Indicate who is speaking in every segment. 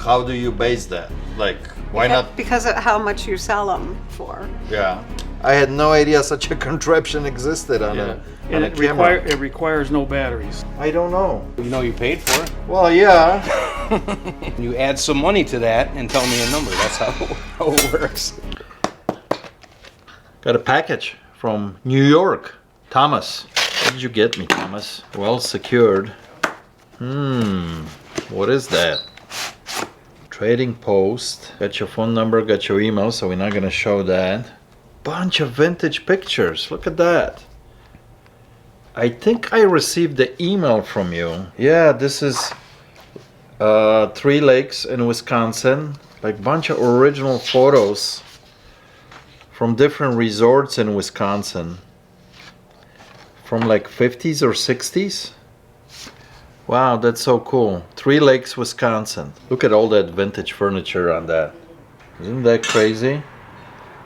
Speaker 1: how do you base that? Like, why not?
Speaker 2: Because of how much you sell them for.
Speaker 1: Yeah. I had no idea such a contraption existed on a camera.
Speaker 3: It requires no batteries.
Speaker 1: I don't know.
Speaker 4: You know you paid for it.
Speaker 1: Well, yeah.
Speaker 4: You add some money to that and tell me a number. That's how it works.
Speaker 1: Got a package from New York. Thomas. What did you get me, Thomas? Well secured. What is that? Trading post. Got your phone number, got your email, so we're not gonna show that. Bunch of vintage pictures. Look at that. I think I received the email from you. Yeah, this is 3 lakes in Wisconsin. Like bunch of original photos from different resorts in Wisconsin. From like 50s or 60s. Wow, that's so cool. 3 Lakes, Wisconsin. Look at all that vintage furniture on that. Isn't that crazy?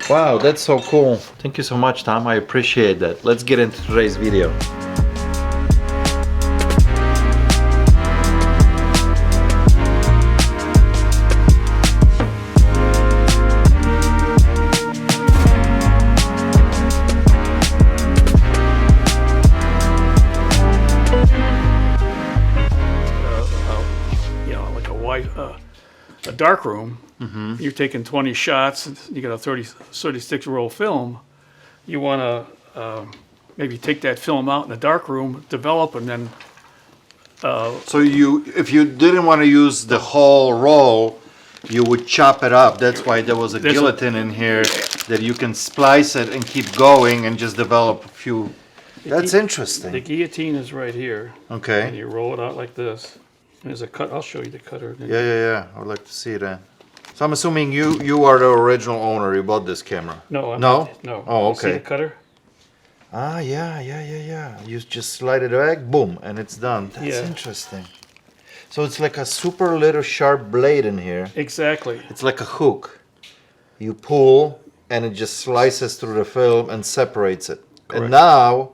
Speaker 1: Wow, that's so cool. Thank you so much, Tom. I appreciate that. Let's get into today's video.
Speaker 3: A dark room, you're taking 20 shots, you got a 36 roll film, you want to maybe take that film out in the dark room, develop, and then...
Speaker 1: So if you didn't want to use the whole roll, you would chop it up. That's why there was a guillotine in here, that you can splice it and keep going and just develop a few... That's interesting.
Speaker 3: The guillotine is right here.
Speaker 1: Okay.
Speaker 3: And you roll it out like this. There's a cut. I'll show you the cutter.
Speaker 1: Yeah. I would like to see that. So I'm assuming you are the original owner. You bought this camera.
Speaker 3: No.
Speaker 1: No. Oh,
Speaker 3: You see
Speaker 1: okay.
Speaker 3: the cutter?
Speaker 1: Ah, yeah. You just slide it back, boom, and it's done. That's interesting. So it's like a super little sharp blade in here.
Speaker 3: Exactly.
Speaker 1: It's like a hook. You pull, and it just slices through the film and separates it.
Speaker 3: Correct.
Speaker 1: And now,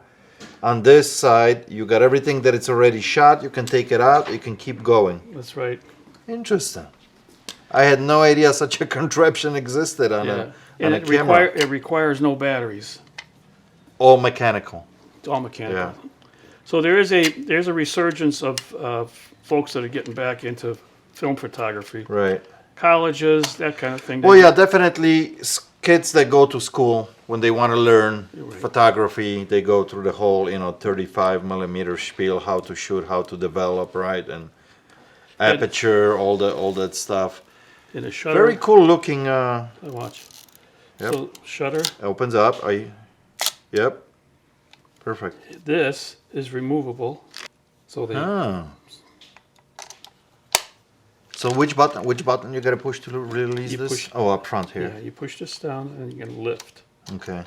Speaker 1: on this side, you got everything that it's already shot. You can take it out. You can keep going.
Speaker 3: That's right.
Speaker 1: Interesting. I had no idea such a contraption existed on a camera.
Speaker 3: It requires no batteries.
Speaker 1: All mechanical.
Speaker 3: It's all mechanical.
Speaker 1: Yeah.
Speaker 3: So there's a resurgence of folks that are getting back into film photography.
Speaker 1: Right.
Speaker 3: Colleges, that kind of thing.
Speaker 1: Well, yeah, definitely kids that go to school when they want to learn photography, they go through the whole, 35mm spiel, how to shoot, how to develop, right, and aperture, all that stuff.
Speaker 3: In a shutter.
Speaker 1: Very cool looking.
Speaker 3: Watch.
Speaker 1: Yep.
Speaker 3: So shutter.
Speaker 1: Opens up. Yep. Perfect.
Speaker 3: This is removable. So they.
Speaker 1: So which button you gotta push to release this? Up front here.
Speaker 3: Yeah, you push this down and you can lift.
Speaker 1: Okay.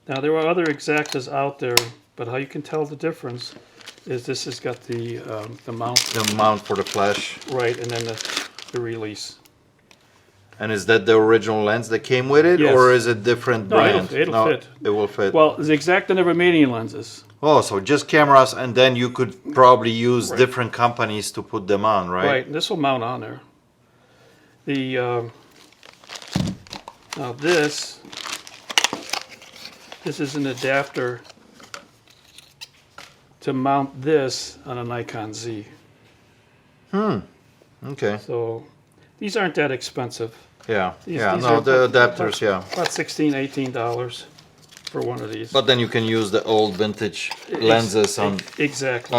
Speaker 3: Now there are other Exactas out there, but how you can tell the difference is this has got the mount.
Speaker 1: The mount for the flash.
Speaker 3: Right, and then the release.
Speaker 1: And is that the original lens that came with it,
Speaker 3: Yes.
Speaker 1: or is it different brand?
Speaker 3: It'll fit.
Speaker 1: It will fit.
Speaker 3: Well, the Exacta never made any lenses.
Speaker 1: Oh, so just cameras, and then you could probably use different companies to put them on, right?
Speaker 3: Right, this will mount on there. Now this is an adapter to mount this on a Nikon Z.
Speaker 1: Okay.
Speaker 3: So these aren't that expensive.
Speaker 1: Yeah.
Speaker 3: These
Speaker 1: No, the adapters. Yeah.
Speaker 3: About $16, $18 for one of these.
Speaker 1: But then you can use the old vintage lenses on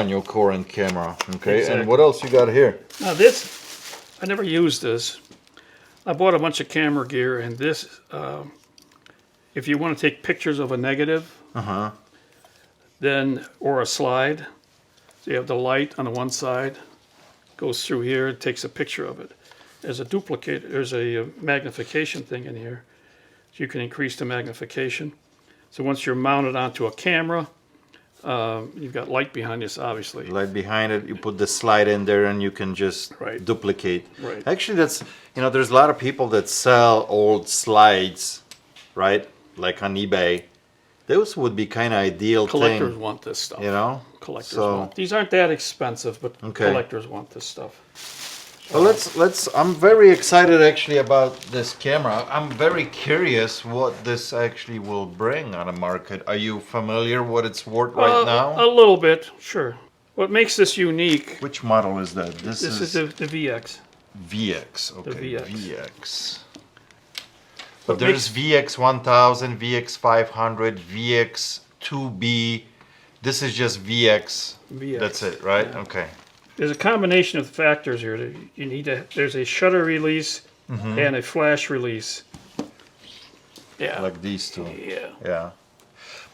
Speaker 1: your current camera. Okay.
Speaker 3: Exactly.
Speaker 1: And what else you got here?
Speaker 3: Now this, I never used this. I bought a bunch of camera gear, and this, if you want to take pictures of a negative, then or a slide, so you have the light on the one side, goes through here, it takes a picture of it. There's a duplicate, there's a magnification thing in here, so you can increase the magnification. So once you're mounted onto a camera, you've got light behind this, obviously.
Speaker 1: Light behind it, you put the slide in there, and you can just duplicate.
Speaker 3: Right.
Speaker 1: Actually, that's, there's a lot of people that sell old slides, right? Like on eBay. Those would be kind of ideal
Speaker 3: Collectors want this stuff.
Speaker 1: You know?
Speaker 3: Collectors want. These aren't that expensive, but collectors want this stuff.
Speaker 1: Well, let's. I'm very excited actually about this camera. I'm very curious what this actually will bring on the market. Are you familiar what it's worth right
Speaker 3: A
Speaker 1: now?
Speaker 3: little bit, sure. What makes this unique,
Speaker 1: Which model is that?
Speaker 3: this is the VX.
Speaker 1: VX. Okay,
Speaker 3: VX.
Speaker 1: VX.
Speaker 3: What
Speaker 1: But there's VX 1000, VX 500, VX 2B. This is just VX.
Speaker 3: VX.
Speaker 1: That's it, right?
Speaker 3: Yeah.
Speaker 1: Okay.
Speaker 3: There's a combination of factors here. That you need to. There's a shutter release and a flash release. Yeah.
Speaker 1: Like these two.
Speaker 3: Yeah.
Speaker 1: Yeah.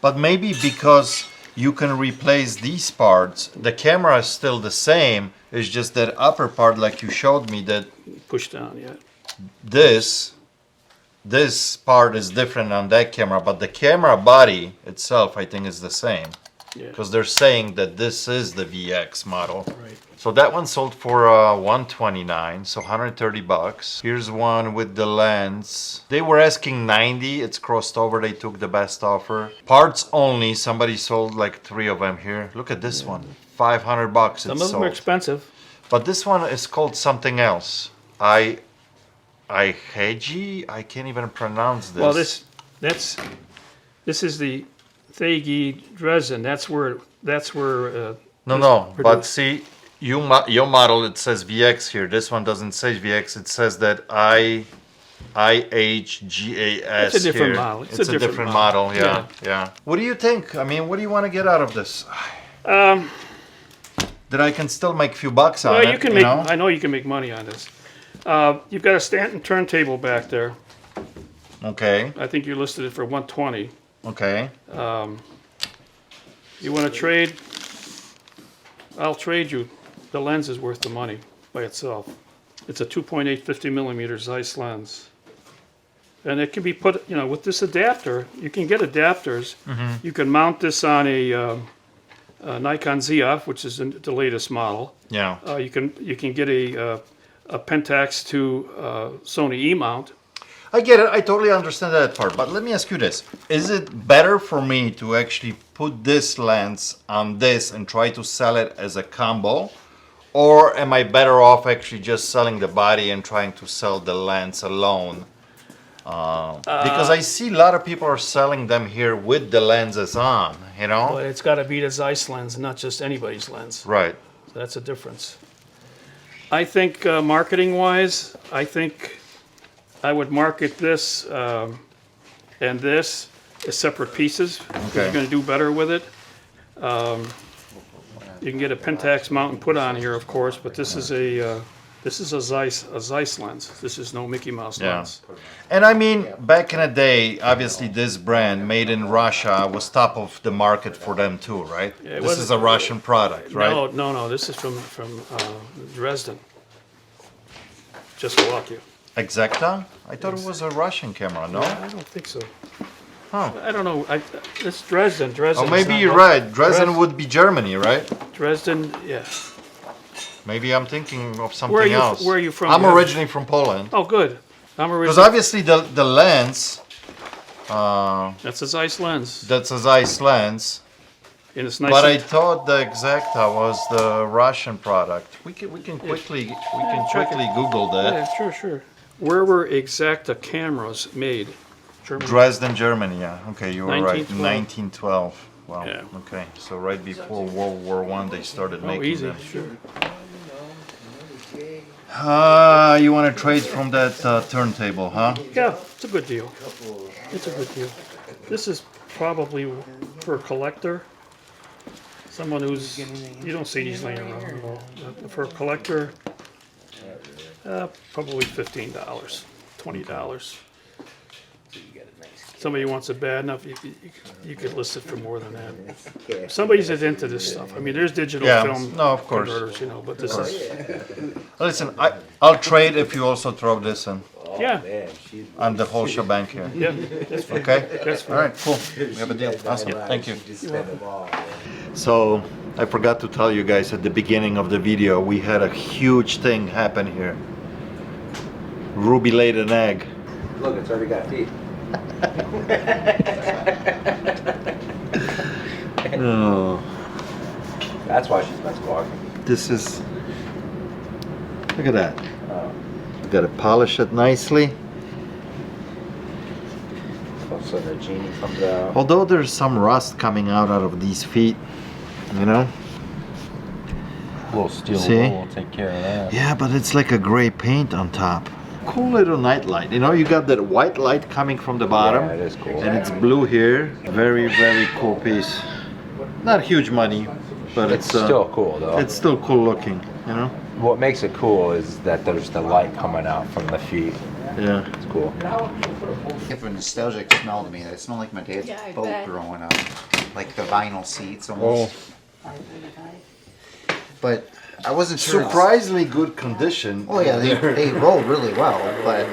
Speaker 1: But maybe because you can replace these parts, the camera is still the same. It's just that upper part, like you showed me, that
Speaker 3: Push down. Yeah.
Speaker 1: this part is different on that camera, but the camera body itself, I think, is the same.
Speaker 3: Yeah.
Speaker 1: Because they're saying that this is the VX model.
Speaker 3: Right.
Speaker 1: So that one sold for $129, so $130. Here's one with the lens. They were asking $90. It's crossed over. They took the best offer. Parts only. Somebody sold like 3 of them here. Look at this one. $500.
Speaker 3: Some
Speaker 1: It's
Speaker 3: of them are
Speaker 1: sold.
Speaker 3: expensive.
Speaker 1: But this one is called something else. Heiji? I can't even pronounce this.
Speaker 3: Well, this is the Theigi Dresden. That's where.
Speaker 1: No, but
Speaker 3: produced.
Speaker 1: see, your model, it says VX here. This one doesn't say VX. It says that IHGAS.
Speaker 3: It's a different
Speaker 1: here.
Speaker 3: model.
Speaker 1: It's a different model. Yeah. What do you think? I mean, what do you want to get out of this? That I can still make a few bucks on
Speaker 3: Well,
Speaker 1: it.
Speaker 3: you can make.
Speaker 1: know?
Speaker 3: I know you can make money on this. You've got a Stanton turntable back there.
Speaker 1: Okay.
Speaker 3: I think you listed it for 120.
Speaker 1: Okay.
Speaker 3: You want to trade? I'll trade you. The lens is worth the money by itself. It's a 2.8 50 millimeter Zeiss lens, and it can be put. You know, with this adapter, you can get adapters. You can mount this on a Nikon ZF, which is the latest model.
Speaker 1: Yeah.
Speaker 3: You can get a Pentax to Sony E-mount.
Speaker 1: I get it. I totally understand that part. But let me ask you this. Is it better for me to actually put this lens on this and try to sell it as a combo? Or am I better off actually just selling the body and trying to sell the lens alone? Because I see a lot of people are selling them here with the lenses on, you know?
Speaker 3: But it's got to be the Zeiss lens, not just anybody's lens.
Speaker 1: Right.
Speaker 3: So that's a difference. I think marketing-wise, I think I would market this and this as separate pieces. Because
Speaker 1: Okay.
Speaker 3: you're going to do better with it. You can get a Pentax mount and put on here, of course, but this is a Zeiss lens. This is no Mickey Mouse
Speaker 1: Yeah.
Speaker 3: lens.
Speaker 1: And I mean, back in the day, obviously this brand made in Russia was top of the market for them too, right?
Speaker 3: Yeah, it
Speaker 1: This is
Speaker 3: wasn't-
Speaker 1: a Russian product, right?
Speaker 3: No. This is from Dresden. Czechoslovakia.
Speaker 1: Exacta? I thought it was a Russian camera, no?
Speaker 3: I don't think so.
Speaker 1: Huh.
Speaker 3: I don't know. It's Dresden. Dresden.
Speaker 1: Oh, maybe you're right. Dresden would be Germany, right?
Speaker 3: Dresden. Yeah.
Speaker 1: Maybe I'm thinking of something
Speaker 3: you-
Speaker 1: else.
Speaker 3: where are you from?
Speaker 1: I'm
Speaker 3: Yeah.
Speaker 1: originally from Poland.
Speaker 3: Oh, good. I'm
Speaker 1: Because
Speaker 3: originally.
Speaker 1: obviously the lens,
Speaker 3: That's a Zeiss lens,
Speaker 1: that's a Zeiss lens.
Speaker 3: and it's nice.
Speaker 1: But I thought the Exacta was the Russian product. We can quickly Google that.
Speaker 3: Yeah, sure. Where were Exacta cameras made? Germany.
Speaker 1: Dresden, Germany. Yeah. Okay, you were right.
Speaker 3: 1912.
Speaker 1: 1912. Wow.
Speaker 3: Yeah.
Speaker 1: Okay. So right before World War I, they started
Speaker 3: Oh,
Speaker 1: making
Speaker 3: easy.
Speaker 1: them.
Speaker 3: Sure.
Speaker 1: You want to trade from that turntable, huh?
Speaker 3: Yeah, it's a good deal. It's a good deal. This is probably for a collector. Someone who's, you don't see these laying around at all. For a collector, probably $15, $20. Somebody wants it bad enough, you could list it for more than that. If somebody's into this stuff. I mean, there's digital
Speaker 1: Yeah,
Speaker 3: film
Speaker 1: no, of course.
Speaker 3: converters, you know, but this is,
Speaker 1: Listen, I'll trade if you also throw this in.
Speaker 3: yeah,
Speaker 1: I'm the whole shebang here.
Speaker 3: yeah, that's fine.
Speaker 1: Okay?
Speaker 3: That's
Speaker 1: All
Speaker 3: fine.
Speaker 1: right, cool. We have a deal. Awesome. Thank you. So, I forgot to tell you guys at the beginning of the video, we had a huge thing happen here. Ruby laid an egg.
Speaker 5: Look, it's already got teeth.
Speaker 1: Oh,
Speaker 5: That's why she's been squawking.
Speaker 1: this is Look at that. You gotta polish it nicely.
Speaker 5: So the genie comes out.
Speaker 1: Although there's some rust coming out of these feet, you know?
Speaker 5: A little steel
Speaker 1: See?
Speaker 5: wool will take care of that.
Speaker 1: Yeah, but it's like a gray paint on top. Cool little night light. You know, you got that white light coming from the bottom.
Speaker 5: Yeah, it is cool.
Speaker 1: And it's blue here. Very, very cool piece. Not huge money, but
Speaker 5: It's still cool though.
Speaker 1: it's still cool looking, you know?
Speaker 5: What makes it cool is that there's the light coming out from the feet.
Speaker 1: Yeah.
Speaker 5: It's cool.
Speaker 6: Have a nostalgic smell to me. It smelled like my dad's boat growing up, like the vinyl seats almost. But I wasn't sure.
Speaker 1: Surprisingly good condition.
Speaker 6: Oh yeah, they rolled really well. But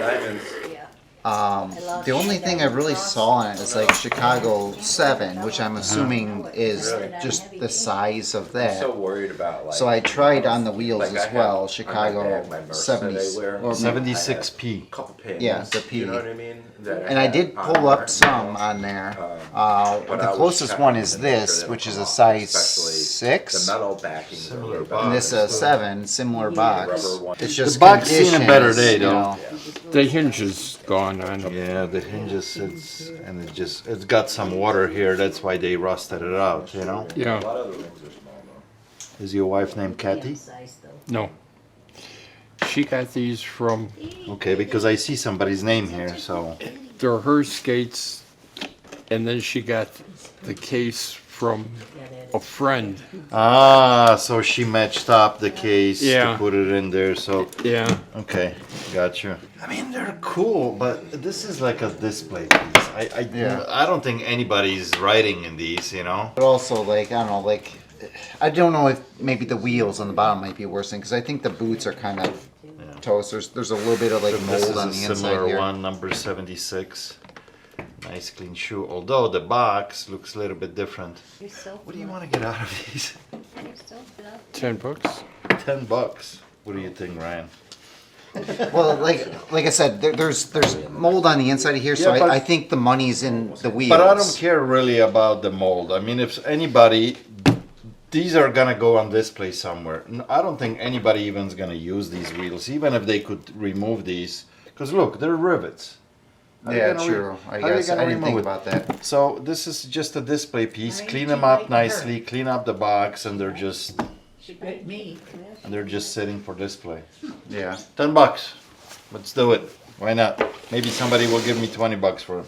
Speaker 6: the only thing I really saw on it is like Chicago 7, which I'm assuming is just the size of that.
Speaker 5: worried about
Speaker 6: So I tried on the wheels as well, Chicago 70s or
Speaker 1: 76p.
Speaker 5: couple pins.
Speaker 6: Yeah, the P.
Speaker 5: You know what I mean?
Speaker 6: And I did pull up some on there. The closest one is this, which is a size 6.
Speaker 5: metal backing.
Speaker 6: And this is a 7, similar box. It's just
Speaker 1: The box seen a better
Speaker 6: conditions,
Speaker 1: day,
Speaker 6: you
Speaker 1: though.
Speaker 6: know.
Speaker 7: The hinge is gone on it.
Speaker 1: Yeah, the hinges, it's got some water here. That's why they rusted it out, you know?
Speaker 7: Yeah,
Speaker 1: Is your wife named Kathy?
Speaker 7: no. She got these from,
Speaker 1: Okay, because I see somebody's name here, so.
Speaker 7: they're her skates, and then she got the case from a friend.
Speaker 1: Ah, so she matched up the case to
Speaker 7: Yeah.
Speaker 1: put it in there, so.
Speaker 7: Yeah,
Speaker 1: Okay, gotcha. I mean, they're cool, but this is like a display piece. I don't think anybody's writing in these, you know?
Speaker 6: But also, like, I don't know, like, I don't know if maybe the wheels on the bottom might be worse thing, because I think the boots are kind of toast. There's a little bit of like
Speaker 1: This is
Speaker 6: mold on
Speaker 1: a
Speaker 6: the inside
Speaker 1: similar
Speaker 6: here.
Speaker 1: one, number 76. Nice clean shoe, although the box looks a little bit different. What do you want to get out of these?
Speaker 7: $10.
Speaker 1: $10. What do you think, Ryan?
Speaker 6: Well, like I said, there's mold on the inside of here, so
Speaker 1: Yeah, but-
Speaker 6: I think the money's in the wheels.
Speaker 1: But I don't care really about the mold. I mean, if anybody, these are gonna go on display somewhere. I don't think anybody even's gonna use these wheels, even if they could remove these. Because look, they're rivets. How are you
Speaker 6: Yeah,
Speaker 1: gonna
Speaker 6: true. I
Speaker 1: how are you
Speaker 6: guess
Speaker 1: gonna
Speaker 6: I didn't think
Speaker 1: remove it?
Speaker 6: about that.
Speaker 1: So this is just a display piece. Clean them up nicely, clean up the box, and they're just sitting for display.
Speaker 6: Yeah.
Speaker 1: $10. Let's do it. Why not? Maybe somebody will give me $20 for it.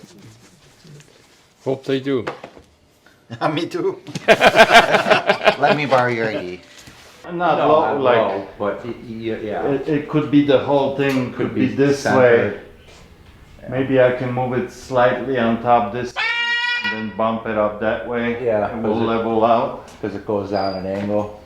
Speaker 7: Hope they do.
Speaker 1: Me too.
Speaker 6: Let me borrow your ID.
Speaker 1: Not
Speaker 5: No,
Speaker 1: low,
Speaker 5: but yeah.
Speaker 1: it could be the whole thing could be this
Speaker 5: centered.
Speaker 1: way. Maybe I can move it slightly on top this and then bump it up that way.
Speaker 5: Yeah,
Speaker 1: And we'll
Speaker 5: was it-
Speaker 1: level out.
Speaker 5: Because it goes down an angle.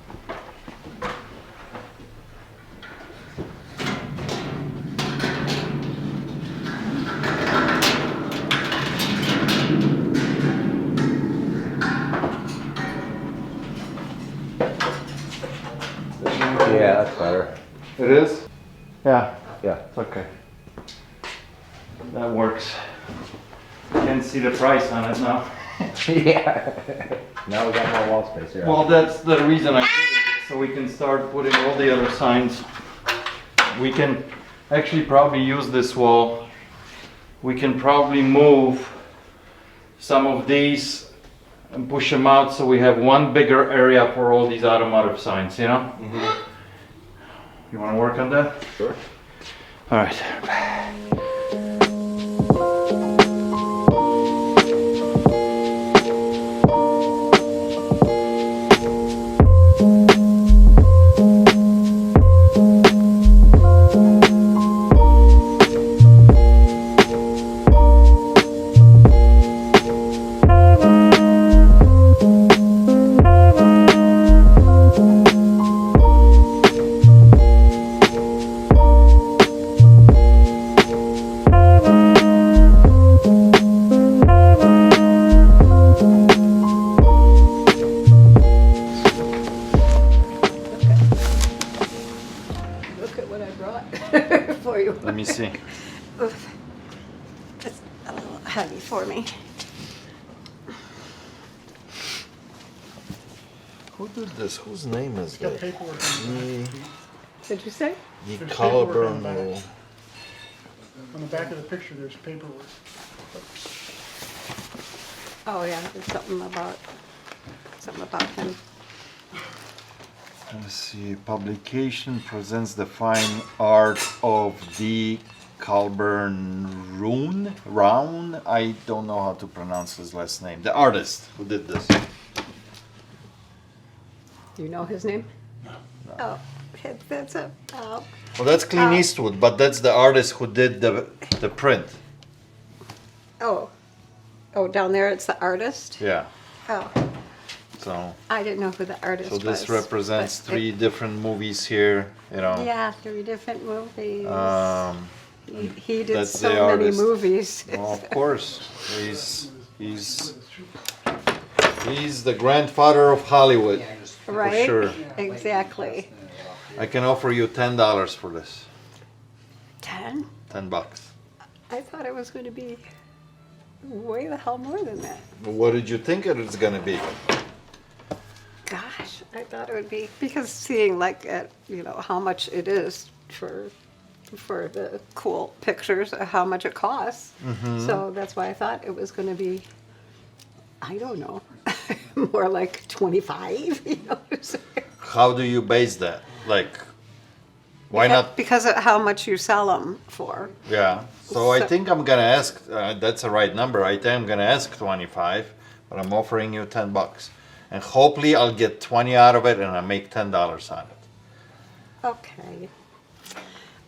Speaker 5: Yeah, that's better.
Speaker 1: It is? Yeah,
Speaker 5: Yeah.
Speaker 1: it's okay. That works. Can't see the price on it now.
Speaker 5: Yeah. Now we got more wall space here.
Speaker 1: Well, that's the reason I did it, so we can start putting all the other signs. We can actually probably use this wall. We can probably move some of these and push them out so we have one bigger area for all these automotive signs, you know? You want to work on that?
Speaker 5: Sure.
Speaker 1: All right.
Speaker 2: Look at what I brought for you.
Speaker 1: Let me see.
Speaker 2: Oof. It's a little heavy for me.
Speaker 1: Who did this? Whose name is that?
Speaker 2: Did you say?
Speaker 1: The Colburn.
Speaker 8: On the back of the picture, there's paperwork.
Speaker 2: Oh, yeah, there's something about him.
Speaker 1: Let's see. Publication presents the fine art of the Colburn Round. I don't know how to pronounce his last name. The artist who did this.
Speaker 2: Do you know his name? No. Oh, that's a, oh,
Speaker 1: Well, that's Clint Eastwood, but that's the artist who did the print.
Speaker 2: oh, down there it's the artist?
Speaker 1: Yeah.
Speaker 2: Oh,
Speaker 1: So,
Speaker 2: I didn't know who the artist
Speaker 1: so
Speaker 2: was.
Speaker 1: this represents
Speaker 2: but
Speaker 1: three different movies here. You know.
Speaker 2: Yeah, 3 different movies.
Speaker 1: Um,
Speaker 2: He did
Speaker 1: that's
Speaker 2: so
Speaker 1: the
Speaker 2: many
Speaker 1: artist.
Speaker 2: movies.
Speaker 1: well, of course, he's the grandfather of Hollywood.
Speaker 2: Right?
Speaker 1: sure.
Speaker 2: Exactly.
Speaker 1: I can offer you $10 for this.
Speaker 2: 10?
Speaker 1: $10.
Speaker 2: I thought it was going to be way the hell more than that.
Speaker 1: What did you think it was gonna be?
Speaker 2: Gosh, I thought it would be, because seeing like, how much it is for the cool pictures, how much it costs.
Speaker 1: Mm-hmm.
Speaker 2: So that's why I thought it was going to be, I don't know, more like 25,
Speaker 1: How do you base that? Like, why not?
Speaker 2: Because of how much you sell them for.
Speaker 1: Yeah. So I
Speaker 2: So-
Speaker 1: think I'm gonna ask. That's the right number. I think I'm gonna ask 25, but I'm offering you $10, and hopefully I'll get 20 out of it, and I make $10 on it.
Speaker 2: Okay.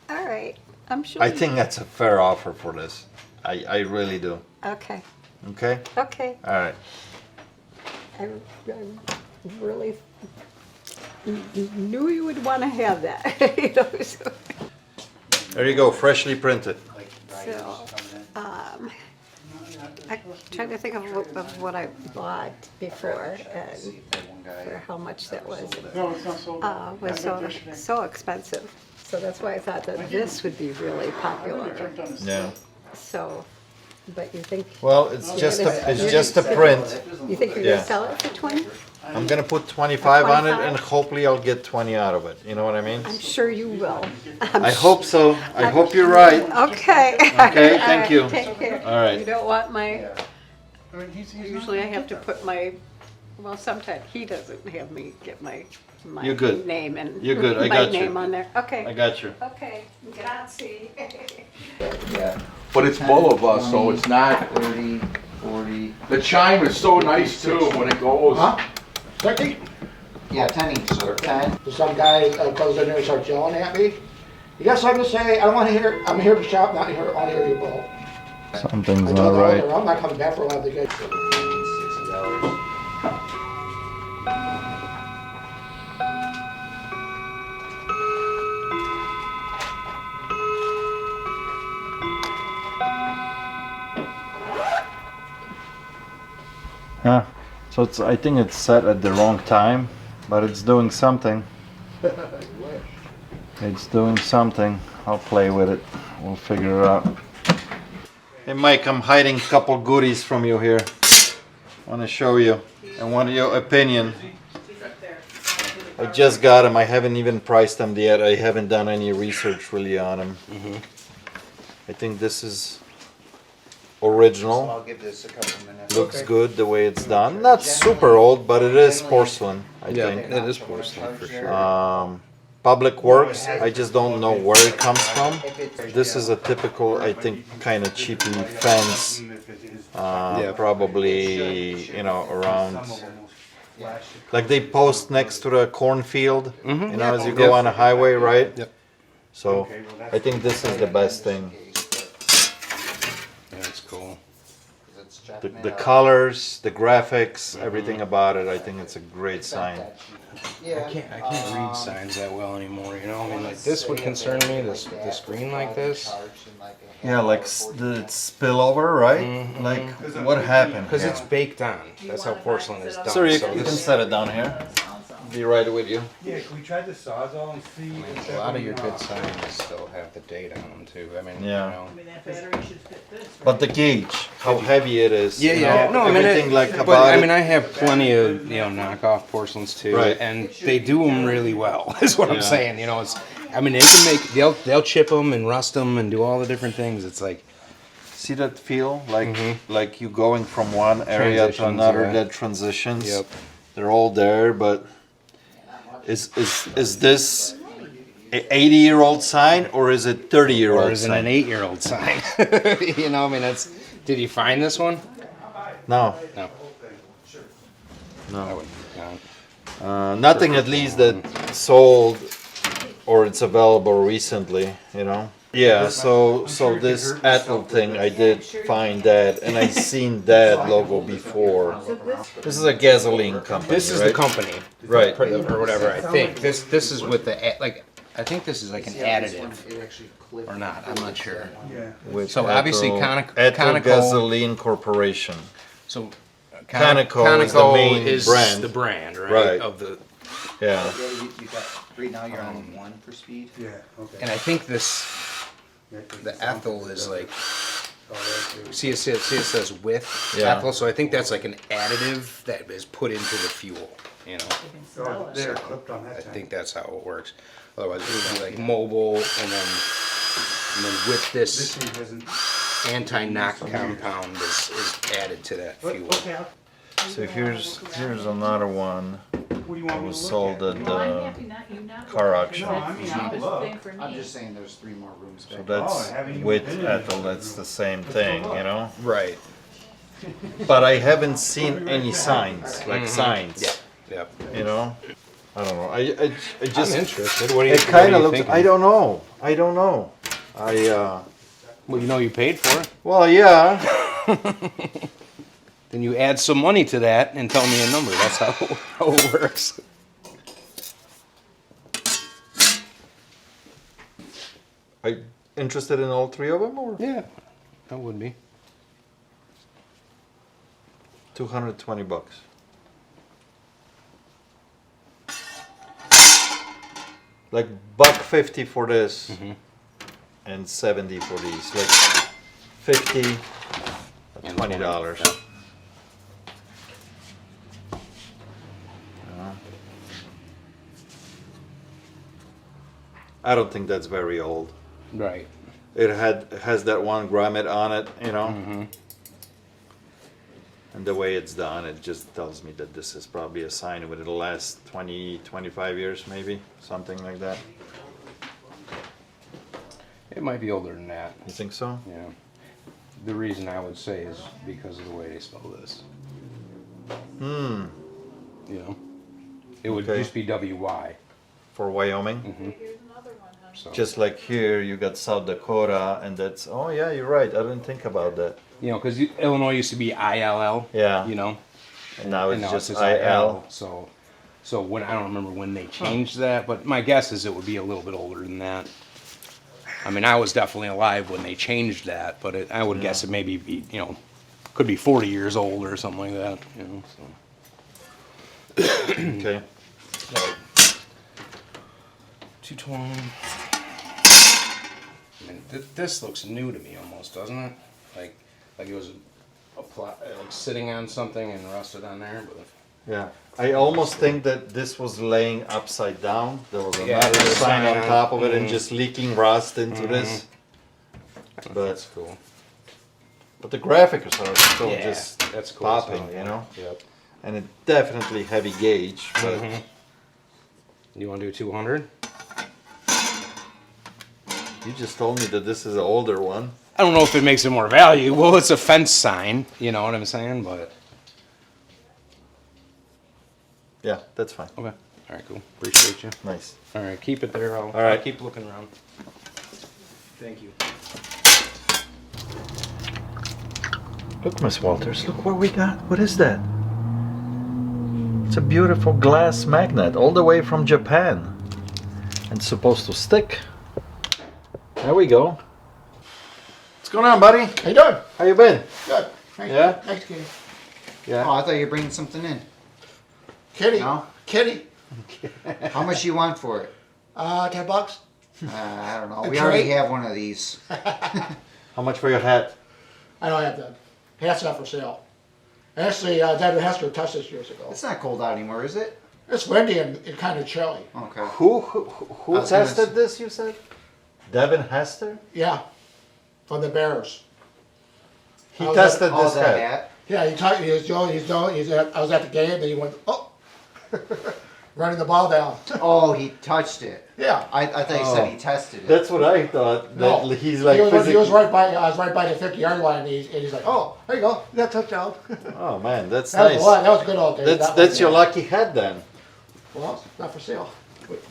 Speaker 2: All right. I'm sure.
Speaker 1: I think that's a fair offer for this. I really do.
Speaker 2: Okay.
Speaker 1: Okay.
Speaker 2: Okay.
Speaker 1: All right.
Speaker 2: I really knew you would want to have that. So,
Speaker 1: There you go. Freshly printed.
Speaker 2: I'm trying to think of what I bought before and for how much that was.
Speaker 8: No, it's not sold.
Speaker 2: Was so expensive. So that's why I thought that this would be really popular.
Speaker 1: Yeah.
Speaker 2: So, but you think
Speaker 1: Well, it's just a print.
Speaker 2: you think you're
Speaker 1: Yeah.
Speaker 2: gonna sell it for 20?
Speaker 1: I'm gonna put 25 on it,
Speaker 2: 25?
Speaker 1: and hopefully I'll get 20 out of it. You know what I mean?
Speaker 2: I'm sure you will.
Speaker 1: I hope so. I hope you're right.
Speaker 2: Okay.
Speaker 1: Okay, thank you.
Speaker 2: Take care.
Speaker 1: All right.
Speaker 2: You don't want my,
Speaker 8: I mean, he's
Speaker 2: usually I have to put my, well, sometimes he doesn't have me get my
Speaker 1: You're good.
Speaker 2: name and
Speaker 1: You're good. I
Speaker 2: my
Speaker 1: got you.
Speaker 2: name on there. Okay.
Speaker 1: I got you.
Speaker 2: Okay. Grazie.
Speaker 7: But it's Boulevard, so it's not,
Speaker 6: 30, 40.
Speaker 7: the chime is so nice too when it goes.
Speaker 9: Huh? 50?
Speaker 6: Yeah, 10 each, sir. 10.
Speaker 9: Some guy comes in there and starts yelling at me. You got something to say? I don't want to hear. I'm here to shop, not here. I want to hear you blow.
Speaker 1: Something's
Speaker 9: I
Speaker 1: not
Speaker 9: told the
Speaker 1: right.
Speaker 9: owner, I'm not coming back for a while. They get.
Speaker 6: $60.
Speaker 1: Huh. So I think it's set at the wrong time, but it's doing something. It's doing something. I'll play with it. We'll figure it out. Hey Mike, I'm hiding a couple goodies from you here. I want to show you. I want your opinion. I just got them. I haven't even priced them yet. I haven't done any research really on them. I think this is original.
Speaker 6: I'll give this a couple minutes.
Speaker 1: Looks good the way it's done. Not super old, but it is porcelain, I think.
Speaker 4: it is porcelain for sure.
Speaker 1: Public Works, I just don't know where it comes from. This is a typical, I think, kind of cheapy fence. Probably, around, like they post next to the cornfield, as you go on a highway, right?
Speaker 4: Yep.
Speaker 1: So I think this is the best thing.
Speaker 4: Yeah, it's cool.
Speaker 1: The colors, the graphics, everything about it, I think it's a great sign.
Speaker 4: I can't read signs that well anymore, you know? I mean, like, this would concern me, this screen like this.
Speaker 1: Yeah, like the spillover, right? Like, what happened?
Speaker 4: Because it's baked on. That's how porcelain is done.
Speaker 1: Sorry, you
Speaker 4: so
Speaker 1: can
Speaker 4: this,
Speaker 1: set it down here. Be right with you.
Speaker 10: Yeah, we tried the Sawzall and see.
Speaker 4: a lot of your good signs still have the date on them too. I mean,
Speaker 1: Yeah.
Speaker 4: you know.
Speaker 1: But the gauge, how heavy it is.
Speaker 4: Yeah, yeah. No, I mean,
Speaker 1: everything like
Speaker 4: but
Speaker 1: about
Speaker 4: I
Speaker 1: it.
Speaker 4: mean, I have plenty of knockoff porcelains too,
Speaker 1: Right.
Speaker 4: and they do them really well. Is what I'm
Speaker 1: Yeah.
Speaker 4: saying. You know, it's I mean, they can make, they'll chip them and rust them and do all the different things. It's like,
Speaker 1: See that feel? Like you going from one area to
Speaker 4: Transitions,
Speaker 1: another,
Speaker 4: yeah.
Speaker 1: that transitions.
Speaker 4: Yep.
Speaker 1: They're all there, but is this a 80-year-old sign or is it 30-year-old
Speaker 4: or is it
Speaker 1: sign?
Speaker 4: an 8-year-old sign? You know, I mean, that's, did you find this one?
Speaker 1: No.
Speaker 4: No.
Speaker 1: No.
Speaker 4: No.
Speaker 1: Nothing at least that sold or it's available recently, you know. Yeah, so this Apple thing, I did find that, and I seen that logo before. This is a gasoline company,
Speaker 4: This is
Speaker 1: right?
Speaker 4: the company,
Speaker 1: Right.
Speaker 4: or whatever. I think this is with the like. I think this is like an additive, or not. I'm not sure.
Speaker 1: With
Speaker 4: So obviously
Speaker 1: Apple Gasoline Corporation.
Speaker 4: So
Speaker 1: Conoco is the main
Speaker 4: is
Speaker 1: brand.
Speaker 4: the brand, right?
Speaker 1: Right.
Speaker 4: Of the,
Speaker 1: Yeah.
Speaker 6: You got, right now you're on 1 for speed.
Speaker 10: Yeah, okay.
Speaker 4: and I think this, the ethyl is like. See, it says with
Speaker 1: Yeah.
Speaker 4: ethyl, so I think that's like an additive that is put into the fuel. You know,
Speaker 10: Oh, there, clipped on that
Speaker 4: I
Speaker 10: tank.
Speaker 4: think that's how it works. Otherwise, it would be like mobile, and then with
Speaker 10: This
Speaker 4: this
Speaker 10: thing hasn't.
Speaker 4: anti-knock compound is added to that fuel.
Speaker 10: Okay,
Speaker 1: So here's another one
Speaker 10: what do you
Speaker 1: that
Speaker 10: want me
Speaker 1: was
Speaker 10: to look
Speaker 1: sold
Speaker 10: at?
Speaker 1: at
Speaker 11: Well, I'm
Speaker 1: the
Speaker 11: happy not you not.
Speaker 1: car auction.
Speaker 10: No, I mean,
Speaker 11: That's the
Speaker 10: look.
Speaker 11: thing for me.
Speaker 6: I'm just saying there's 3 more rooms
Speaker 1: So
Speaker 6: back.
Speaker 1: that's
Speaker 10: I haven't even
Speaker 1: with
Speaker 10: been in
Speaker 1: Ethel,
Speaker 10: there.
Speaker 1: that's the same thing, you know?
Speaker 4: Right.
Speaker 1: But I haven't seen any signs, like signs.
Speaker 4: Yeah. Yep.
Speaker 1: You know? I don't know. I
Speaker 4: I'm
Speaker 1: just
Speaker 4: interested. What do you?
Speaker 1: it kind
Speaker 4: what
Speaker 1: of
Speaker 4: are you
Speaker 1: looks.
Speaker 4: thinking?
Speaker 1: I don't know.
Speaker 4: Well, you know you paid for it.
Speaker 1: Well, yeah.
Speaker 4: Then you add some money to that and tell me a number. That's how it works.
Speaker 1: Are you interested in all 3 of them or
Speaker 4: Yeah, that would be.
Speaker 1: $220? Like $150 for this and 70 for these. Like 50
Speaker 4: And
Speaker 1: $20.
Speaker 4: Yeah.
Speaker 1: I don't think that's very old.
Speaker 4: Right.
Speaker 1: It has that one grommet on it, you know. And the way it's done, it just tells me that this is probably a sign with it'll last 20, 25 years maybe, something like that.
Speaker 4: It might be older than that.
Speaker 1: You think so?
Speaker 4: Yeah. The reason I would say is because of the way they spell this.
Speaker 1: Hmm.
Speaker 4: You know, it would
Speaker 1: Okay.
Speaker 4: just be WY.
Speaker 1: For Wyoming?
Speaker 11: Here's another one, huh?
Speaker 4: So
Speaker 1: Just like here, you got South Dakota, and that's, oh yeah, you're right, I didn't think about that.
Speaker 4: you know, because Illinois used to be ILL.
Speaker 1: Yeah.
Speaker 4: You know,
Speaker 1: And now it's
Speaker 4: and
Speaker 1: just
Speaker 4: it's
Speaker 1: IL.
Speaker 4: So when I don't remember when they changed that, but my guess is it would be a little bit older than that. I mean, I was definitely alive when they changed that, but I would guess it maybe be, you know, could be 40 years old or something like that. You know, so.
Speaker 1: Okay.
Speaker 4: 220. I mean, this looks new to me almost, doesn't it? Like it was like sitting on something and rusted on there. But
Speaker 1: Yeah. I almost think that this was laying upside down. There was
Speaker 4: Yeah,
Speaker 1: another
Speaker 4: there's a
Speaker 1: sign
Speaker 4: sign
Speaker 1: on
Speaker 4: on
Speaker 1: top
Speaker 4: it.
Speaker 1: of it and just leaking rust into this. But
Speaker 4: that's cool.
Speaker 1: but the graphics are still
Speaker 4: Yeah,
Speaker 1: just
Speaker 4: that's cool as
Speaker 1: popping,
Speaker 4: hell,
Speaker 1: you
Speaker 4: yeah.
Speaker 1: know?
Speaker 4: Yep.
Speaker 1: And it definitely heavy gauge, but
Speaker 4: You want to do 200?
Speaker 1: you just told me that this is an older one.
Speaker 4: I don't know if it makes it more value. Well, it's a fence sign. You know what I'm saying? But
Speaker 1: Yeah, that's fine.
Speaker 4: okay. All right, cool. Appreciate you.
Speaker 1: Nice.
Speaker 4: All right, keep it there. All
Speaker 1: right.
Speaker 4: I'll keep looking around. Thank you.
Speaker 1: Look, Miss Walters, look what we got. What is that? It's a beautiful glass magnet all the way from Japan. And it's supposed to stick. There we go. What's going on, buddy?
Speaker 9: How you doing?
Speaker 1: How you been?
Speaker 9: Good. Thanks.
Speaker 1: Yeah?
Speaker 9: Thanks, Kitty.
Speaker 1: Yeah.
Speaker 6: Oh, I thought you were bringing something in.
Speaker 9: Kitty.
Speaker 6: No?
Speaker 9: Kitty.
Speaker 6: How much you want for it?
Speaker 9: $10.
Speaker 6: I don't know.
Speaker 9: A
Speaker 6: We already
Speaker 9: tray?
Speaker 6: have one of these.
Speaker 1: How much for your hat?
Speaker 9: I don't have that. Hat's not for sale. Actually, Dad Hester touched this years ago.
Speaker 6: It's not cold out anymore, is it?
Speaker 9: It's windy and kind of chilly.
Speaker 6: Okay.
Speaker 1: Who
Speaker 6: I was gonna
Speaker 1: tested this, you said? Devin Hester?
Speaker 9: Yeah, from the Bears.
Speaker 1: He
Speaker 9: I was
Speaker 1: tested
Speaker 6: Oh,
Speaker 1: this
Speaker 6: that
Speaker 1: hat.
Speaker 6: hat.
Speaker 9: Yeah, I was at the game, then he went, oh, running the ball down.
Speaker 6: Oh, he touched it.
Speaker 9: Yeah.
Speaker 6: I thought you said he tested it.
Speaker 1: That's what I thought.
Speaker 9: No.
Speaker 1: He's like
Speaker 9: he was
Speaker 1: physically.
Speaker 9: right by. I was right by the 50-yard line, and he's like, "Oh, there you go, you got a touchdown."
Speaker 1: Oh man, that's
Speaker 9: That was
Speaker 1: nice.
Speaker 9: a lot. That was good all day.
Speaker 1: That's your lucky hat then.
Speaker 9: Well, it's not for sale.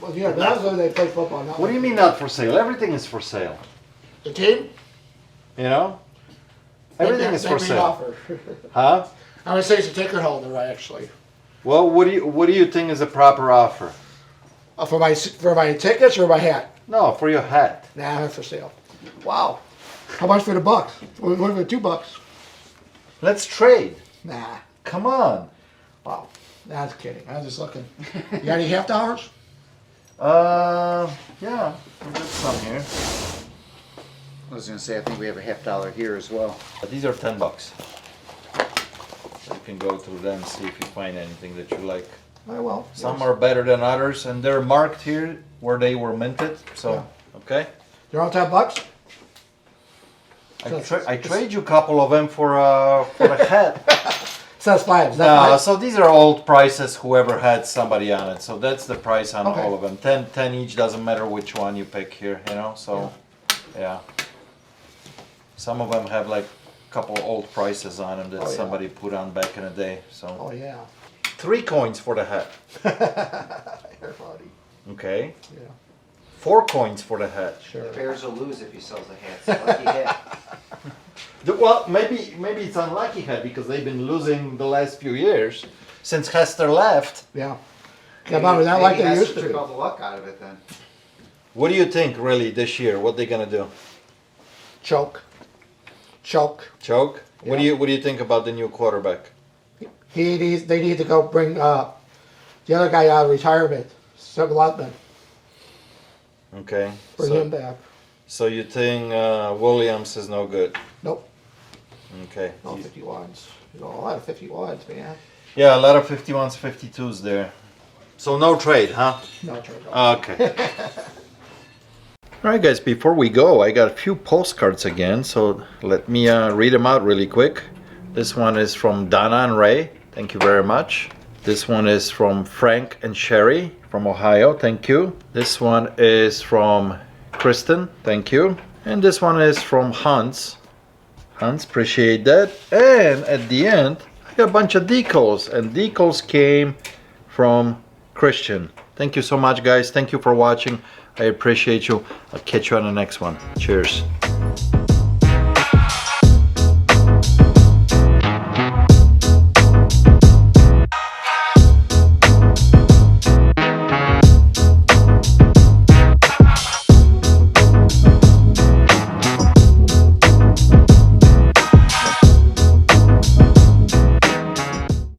Speaker 9: Well, yeah, that was when they played football.
Speaker 1: What do you mean not for sale? Everything is for sale.
Speaker 9: The team?
Speaker 1: You know? Everything is for sale.
Speaker 9: Offer.
Speaker 1: Huh?
Speaker 9: I'm gonna say it's a ticket holder, actually.
Speaker 1: Well, what do you think is a proper offer?
Speaker 9: For my tickets or my hat?
Speaker 1: No, for your hat.
Speaker 9: Nah, not for sale. Wow. How much for the bucks? What for $2?
Speaker 1: Let's trade.
Speaker 9: Nah.
Speaker 1: Come on.
Speaker 9: Wow. Nah, I was kidding. I was just looking. You got any half dollars?
Speaker 1: Yeah, we got some here.
Speaker 6: I was gonna say, I think we have a $50 here as well.
Speaker 1: But these are $10. You can go through them, see if you find anything that you like.
Speaker 9: I will.
Speaker 1: Some are better than others, and they're marked here where they were minted. So, okay.
Speaker 9: They're all $10?
Speaker 1: I trade you a couple of them for a hat.
Speaker 9: Says 5. Is that
Speaker 1: No,
Speaker 9: 5?
Speaker 1: so these are old prices. Whoever had somebody on it, so that's the price on
Speaker 9: Okay.
Speaker 1: all of them. 10 each. Doesn't matter which one you pick here. You know. So, yeah. Some of them have like a couple old prices on them that
Speaker 9: Oh, yeah.
Speaker 1: somebody put on back in the day. So
Speaker 9: Oh, yeah.
Speaker 1: 3 coins for the hat.
Speaker 9: You're funny.
Speaker 1: Okay.
Speaker 9: Yeah.
Speaker 1: 4 coins for the hat.
Speaker 9: Sure.
Speaker 6: The Bears will lose if he sells the hats. Lucky hat.
Speaker 1: Well, maybe it's unlucky hat because they've been losing the last few years since Hester left.
Speaker 9: Yeah. Yeah, but not like
Speaker 6: Maybe
Speaker 9: they
Speaker 6: Hester
Speaker 9: used to
Speaker 6: took
Speaker 9: be.
Speaker 6: all the luck out of it then.
Speaker 1: What do you think, really, this year? What they gonna do?
Speaker 9: Choke.
Speaker 1: Choke? What
Speaker 9: Yeah.
Speaker 1: do you think about the new quarterback?
Speaker 9: They need to go bring the other guy out of retirement, Seb Lutman.
Speaker 1: Okay.
Speaker 9: Bring him back.
Speaker 1: So you think Williams is no good?
Speaker 9: Nope.
Speaker 1: Okay.
Speaker 9: No 51s. A lot of 51s, man.
Speaker 1: Yeah, a lot of 51s, 52s there. So no trade, huh?
Speaker 9: No trade.
Speaker 1: Okay. Alright guys, before we go, I got a few postcards again, so let me read them out really quick. This one is from Donna and Ray, thank you very much. This one is from Frank and Sherry from Ohio, thank you. This one is from Kristen, thank you. And this one is from Hans. Hans, appreciate that. And at the end, I got a bunch of decals, and decals came from Christian. Thank you so much guys, thank you for watching. I appreciate you. I'll catch you on the next one. Cheers.